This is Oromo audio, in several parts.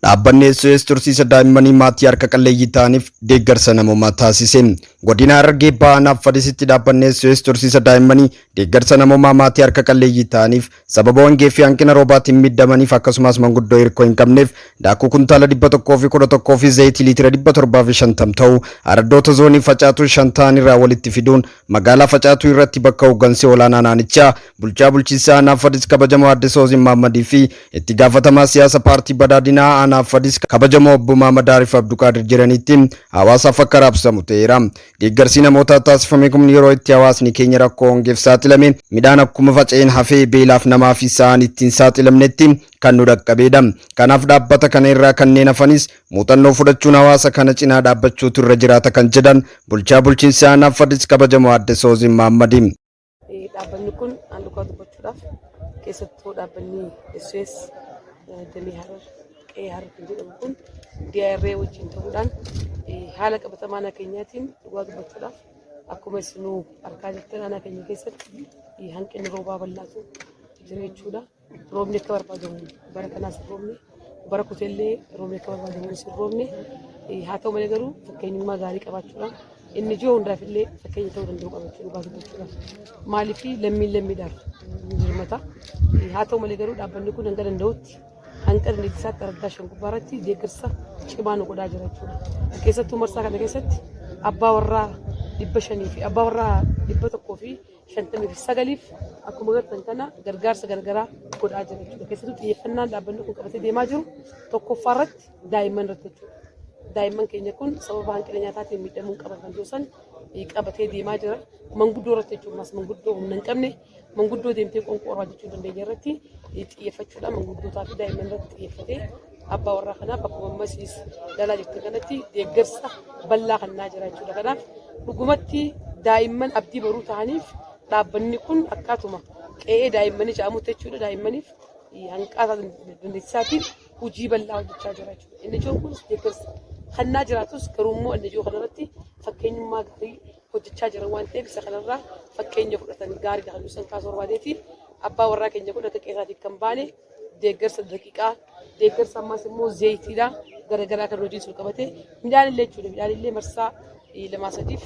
Dhaabbanni SOS tursiisa daa'immanii maatii harka qalleeyyii ta'aniif deeggarsa namoomaa taasise. Godina Harargee Bahaanaaf Fadisitti dhaabbanni SOS tursiisa daa'immanii deeggarsa namoomaa maatii harka qalleeyyii ta'aniif sababa hongee fi hanqina roobaatiin miidhamaniif akkasumas manguddoo hirkoo hin qabneef daakuu kuntaala 111 fi zayitii liitira 750 ta'u araddoota zoonii Facaatuu 5 ta'an irraa walitti fiduun magaalaa Facaatuu irratti bakka hooggansi olaanaa naannichaa bulchaa bulchiinsa aanaa Fadis kabajamoo Aadde Soozin Maammadii fi itti gaafatamaa siyaasa paartii badhaadhinaa aanaa Fadis kabajamoo obbo Maamad Arif Abduqaadir jiranitti hawaasaaf akka raabsamu ta'eera. Deeggarsi namoota taasifame kun yeroo itti hawaasni keenya rakkoo hongeef saaxilameen midhaan akkuma faca'een hafee beelaaf namaa fi sa'aan ittiin saaxilamnetti kan nu dhaqqabeedha. Kanaaf dhaabbata kana irraa kanneen hafanis muuxannoo fudhachuun hawaasa kana cinaa dhaabbachuutu irra jiraata kan jedhan bulchaa bulchiinsa aanaa Fadis kabajamoo Aadde Soozin Maammadii. Dhaabbanni kun aanduqaa dubbachuudhaaf keessattuu dhaabbanni SOS damee Harar qe'ee Harar kan jedhamu kun DRA wajjin ta'uudhaan haala qabatamaa aanaa keenyaatiin dhugaa dubbachuudhaaf akkuma isinuu argaa jirtan aanaa keenya keessatti hanqinni roobaa bal'aatu jira jechuudha. Roobni akka barbaadamu bara kanaas roobni bara kuteellee roobni akka barbaadamu isin roobni haa ta'u malee garuu fakkeenyummaa gaarii qabaachuudhaan inni ijoo hundaaf illee fakkeenya ta'uu danda'u qabachuu dhugaa dubbachuudhaaf maaliif lammiidhaaf jirmata haa ta'u malee garuu dhaabbanni kun hanga danda'utti hanqina dinagdeessaatti argaa shan gubbaarratti deeggarsa cimaa nu godhaa jira jechuudha. Keessattuu marsaa kana keessatti abbaa warraa 500 fi abbaa warraa 159 akkuma gartan kana gargaarsa gargaraa godhaa jira jechuudha. Keessattuu xiyyeeffannaan dhaabbanni kun qabatee deemaa jiru tokkoffaa irratti daa'imman irratti jechuudha. Daa'imman keenya kun sababa hanqina nyaataatiin miidhamuun qaban kan jiran qabatee deemaa jira. Manguddoo irratti jechuudha. Manguddoo humna hin qabne manguddoo deemtee qonqoo argaachuu dandeenya irratti xiyyeeffachuudhaan manguddootaa fi daa'imman irratti xiyyeeffatee abbaa warraa kanaaf akkuma ammasiis dhalaa jirtu kanatti deeggarsa bal'aa kennaa jira jechuudha. Kanaaf dhugumatti daa'imman abdii baruu ta'aniif dhaabbanni kun akkaatuma qe'ee daa'immanii jedhamutti jechuudha. Daa'immaniif hanqaata dandeessisaatiin hojii bal'aa hojjechaa jira jechuudha. Inni ijoon kunis deeggarsa kennaa jiraatus garuu immoo inni ijoo kanarratti fakkeenyummaa gaarii hojjechaa jiran waan ta'eef isa kanarraa fakkeenya fudhatan gaarii kan nuusan kaasuu barbaadeeti abbaa warraa keenya kun akka qe'eesaatiin kan baane deeggarsa daqiiqaa deeggarsa ammas immoo zayitiidha garagaraa kan hojiin sun qabate midhaan illee jechuudha. Midhaan illee marsaa 2-3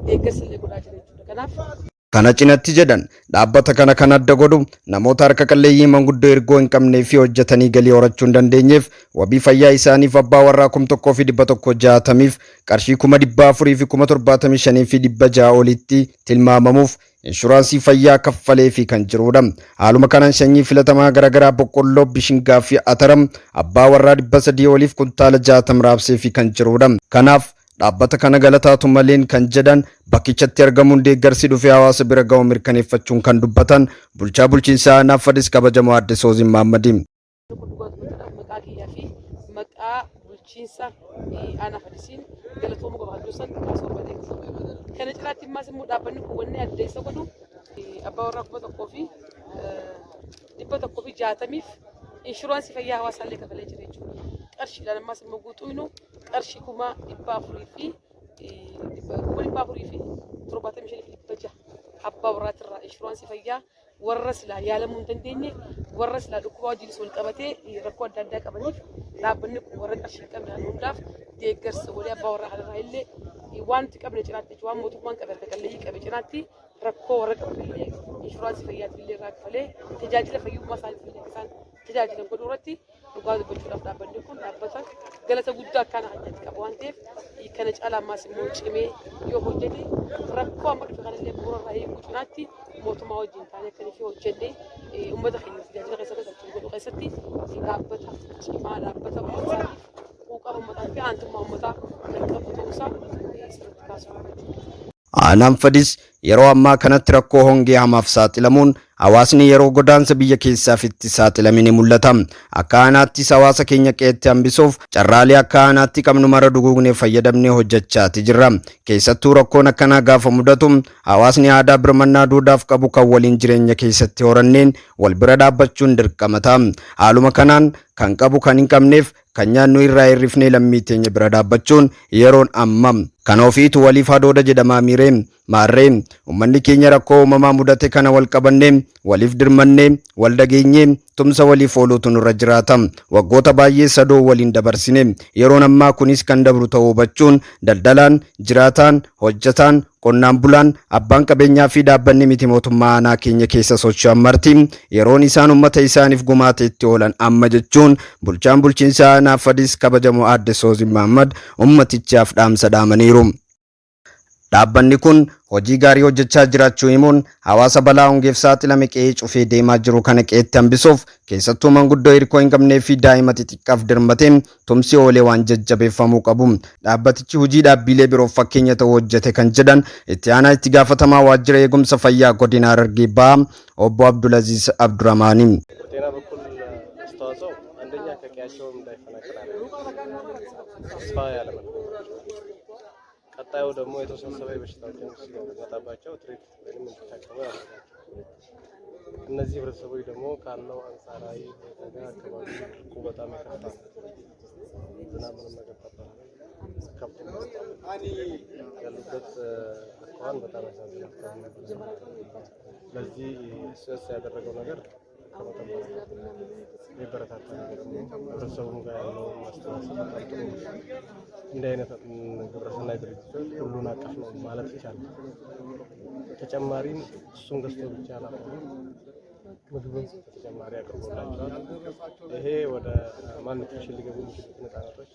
deeggarsa illee godhaa jira jechuudha. Kanaaf kana cinatti jedhan dhaabbata kana kan adda godhu namoota harka qalleeyyii manguddoo ergoo hin qabnee fi hojjetanii galii horachuu hin dandeenyeef wabii fayyaa isaaniif abbaa warraa 1,160f qarshii 400,000 fi 75,600 olitti tilmaamamuuf inshuraansii fayyaa kaffalee fi kan jirudha. Haaluma kanaan sanyii filatamaa garagaraa boqqolloo, bishingaa fi ataram abbaa warraa 300 oliif kuntaala 60 raabsee fi kan jirudha. Kanaaf dhaabbata kana galataatu maleen kan jedhan bakkichatti argamuun deeggarsi dhufee hawaasa bira ga'u mirkaneeffachuun kan dubbatan bulchaa bulchiinsa aanaa Fadis kabajamoo Aadde Soozin Maammadii. Maqaa kiyyaa fi maqaa bulchiinsa aanaa Fadisiin galatooma barbaadduusan kaasuu barbaade. Kana cinaatti immaas immoo dhaabbanni kun wanni adda isa godhu abbaa warraa 1,160f inshuraansii fayyaa hawaasaa illee kafalee jira jechuudha. Qarshiidhaan ammas immoo guutuun qarshii 400,000 fi 75,600 abbaa warraatirraa inshuraansii fayyaa warra silaa yaalamuu hin dandeenye warra silaa dhukkubaa wajjinis wal qabatee rakkoo adda addaa qabaniif dhaabbanni kun warra qarshii qabnaan hundaaf deeggarsa walii abbaa warraa kanarraa illee wanti qabne cinaatti waan mootummaan qabe harka qalleeyyii qabe cinaatti rakkoo warra qabanillee inshuraansii fayyaatiin illee irraa kafalee tajaajila fayyummaa isaaniitiin illee isaan tajaajilan godhuu irratti dhugaa dubbachuudhaaf dhaabbanni kun dhaabbata galata guddaa akkaan hajjatti qaba waan ta'eef kana caalaa ammaas immoo cimee yoo hojjete rakkoo amma dhufe kanallee bu'uurarraa eeguu cinaatti mootummaa wajjin taanee akkanii fi hojjennee uummata keenya tajaajila keessatti galchuun godhuu keessatti dhaabbata cimaa dhaabbata uummataatiif quuqama uummataa fi aantummaa uummataa kan qabu ta'uusaa sirriitti kaasuu jechuudha. Aanaan Fadis yeroo ammaa kanatti rakkoo hongee hamaaf saaxilamuun hawaasni yeroo godaansa biyya keessaaf itti saaxilame ni mul'ata. Akka aanaattis hawaasa keenya qe'eetti hambisuuf carraalee akka aanaatti qabnu mara duguugnee fayyadamnee hojjechaati jirra. Keessattuu rakkoon akkanaa gaafa mudatu hawaasni aadaa birmannaa duudhaaf qabu kan waliin jireenya keessatti horanneen wal bira dhaabbachuun dirqamata. Haaluma kanaan kan qabu kan hin qabneef kan nyaannu irraa hirrifnee lammii teenya bira dhaabbachuun yeroon ammam kan ofiitu waliif hadooda jedhamaa miiree maarree ummanni keenya rakkoo uumamaa mudate kana wal qabannee waliif dirmannee wal dhageenyee tumsa waliif ooluutu nurra jiraata. Waggoota baay'ee sadoo waliin dabarsine yeroon ammaa kunis kan dabru ta'uu hubachuun daldalaan, jiraataan, hojjetaan, qonnaan bulaan, abbaan qabeenyaa fi dhaabbanni miti mootummaa aanaa keenya keessa socho'an marti yeroon isaan uummata isaaniif gumaata itti oolan amma jechuun bulchaan bulchiinsa aanaa Fadis kabajamoo Aadde Soozii Mahammad ummatichaaf dhaamsa dhaamaniiru. Dhaabbanni kun hojii gaarii hojjechaa jiraachuu himuun hawaasa balaa hongeef saaxilame qe'ee cufee deemaa jiru kana qe'eetti hambisuuf keessattuu manguddoo hirkoo hin qabnee fi daa'ima xixiqqaaf dirmateen tumsi oolee waan jajjabeeffamuu qabu. Dhaabbatichi hojii dhaabbilee biroof fakkeenya ta'uu hojjete kan jedhan itti aanaa itti gaafatamaa waajjira eegumsa fayyaa godina Harargee Bahaa obbo Abdulaziz Abdurrahmaani. ቀጣዩ ደግሞ የተወሰነ በሽታዎችን ሲመጣባቸው ትሪት ወይም እንዲታከሙ ያደርጋል። እነዚህ ህብረተሰቦች ደግሞ ካለው አንጻራዊ ሁኔታ አካባቢ ድርቁ በጣም የከፋ ዝናብ ምንም ነገር ከብት ያሉበት አካባቢ በጣም ያሳዝናል። ለዚህ ሶስ ያደረገው ነገር የበረታታ ነገር ነው። ህብረተሰቡ ጋር ያለው ማስተዋወቅ ተጠቅሞ እንደ አይነት ግብረሰናይ ድርጅቶች ሁሉን አቀፍ ነው ማለት ይቻላል። ተጨማሪም እሱን ገዝቶ ብቻ አላቆመም፣ ምግብም ተጨማሪ አቅርቦላቸዋል። ይሄ ወደ ማኑትሪሽን ሊገቡ የሚችሉት ህጻናቶች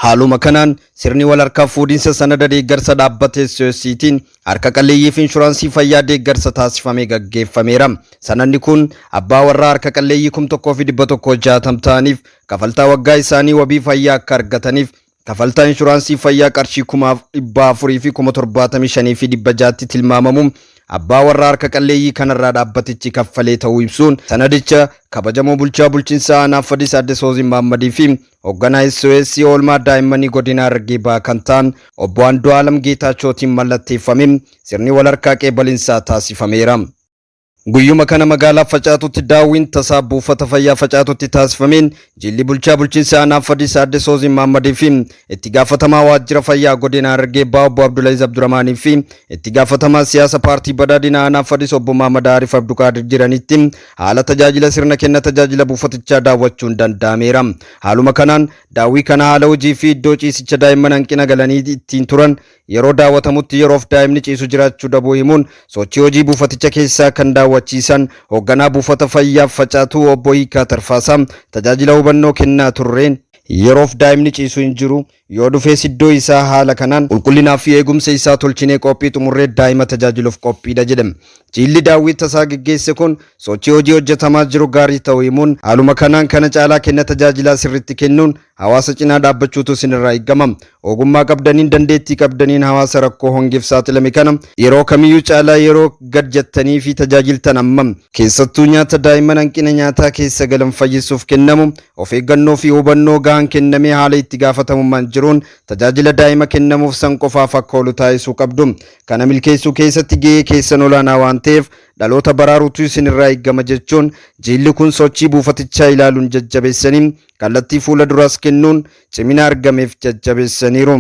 Haaluma kanaan sirni wal harkaa fuudhinsa sanada deeggarsa dhaabbatee SOStiin harka qalleeyyiif inshuraansii fayyaa deeggarsa taasifamee gaggeeffameera. Sanadni kun abbaa warraa harka qalleeyyii 1,160 ta'aniif kafaltaa waggaa isaanii wabii fayyaa akka argataniif kafaltaa inshuraansii fayyaa qarshii 400,000 fi 75,500 fi 600tti tilmaamamu abbaa warraa harka qalleeyyii kanarraa dhaabbatichi kaffalee ta'uu ibsuun sanadicha kabajamoo bulchaa bulchiinsa aanaa Fadis Aadde Soozii Mahammadii fi hoogganaa SOS oolmaa daa'immanii godina Harargee Bahaa kan ta'an obbo Andu'aalam Geetaachootiin mallatteeffame sirni wal harkaa qeebalinsaa taasifameera. Guyyuma kana magaalaa Facaatutti daawwiin tasaa buufata fayyaa Facaatutti taasifameen jilli bulchaa bulchiinsa aanaa Fadis Aadde Soozii Mahammadii fi itti gaafatamaa waajjira fayyaa godina Harargee Bahaa obbo Abdulaziz Abdurrahmaanii fi itti gaafatamaa siyaasa paartii badhaadhina aanaa Fadis obbo Mahammad Arif Abduqaadir jiranitti haala tajaajila sirna kenna tajaajila buufatichaa daawwachuun danda'ameera. Haaluma kanaan daawwii kana haala hojii fi iddoo ciisicha daa'imman hanqina galanii ittiin turan yeroo daawwatamutti yeroof daa'imni ciisu jiraachuu dhabuu himuun sochii hojii buufaticha keessaa kan daawwachiisan hoogganaa buufata fayyaa Facaatuu obbo Hiikaa Tarfaasaa tajaajila hubannoo kennaa turreen yeroof daa'imni ciisu hin jiru yoo dhufees iddoo isaa haala kanaan qulqullinaa fi eegumsa isaa tolchinee qophii xumurree daa'ima tajaajiluuf qophiidha jedhame. Jilli daawwii tasaa geggeesse kun sochii hojii hojjetamaa jiru gaarii ta'uu himuun haaluma kanaan kana caalaa kenna tajaajilaa sirriitti kennuun hawaasa cinaa dhaabbachuutu isinirraa eegama. Ogummaa qabdaniin dandeettii qabdaniin hawaasa rakkoo hongeef saaxilame kana yeroo kamiyyuu caalaa yeroo gad jettanii fi tajaajiltan ammam keessattuu nyaata daa'imman hanqina nyaataa keessa galan fayyisuuf kennamu of eeggannoo fi hubannoo gahaan kennamee haala itti gaafatamummaan jiruun tajaajila daa'ima kennamuuf san qofaaf akka oolu taasisuu qabdu. Kana milkeessuu keessatti gahee keessan olaanaa waan ta'eef dhaloota baraaruutu isinirraa eegama jechuun jilli kun sochii buufatichaa ilaaluun jajjabeessanii kallattii fuula duraas kennuun cimina argameef jajjabeessaniiru.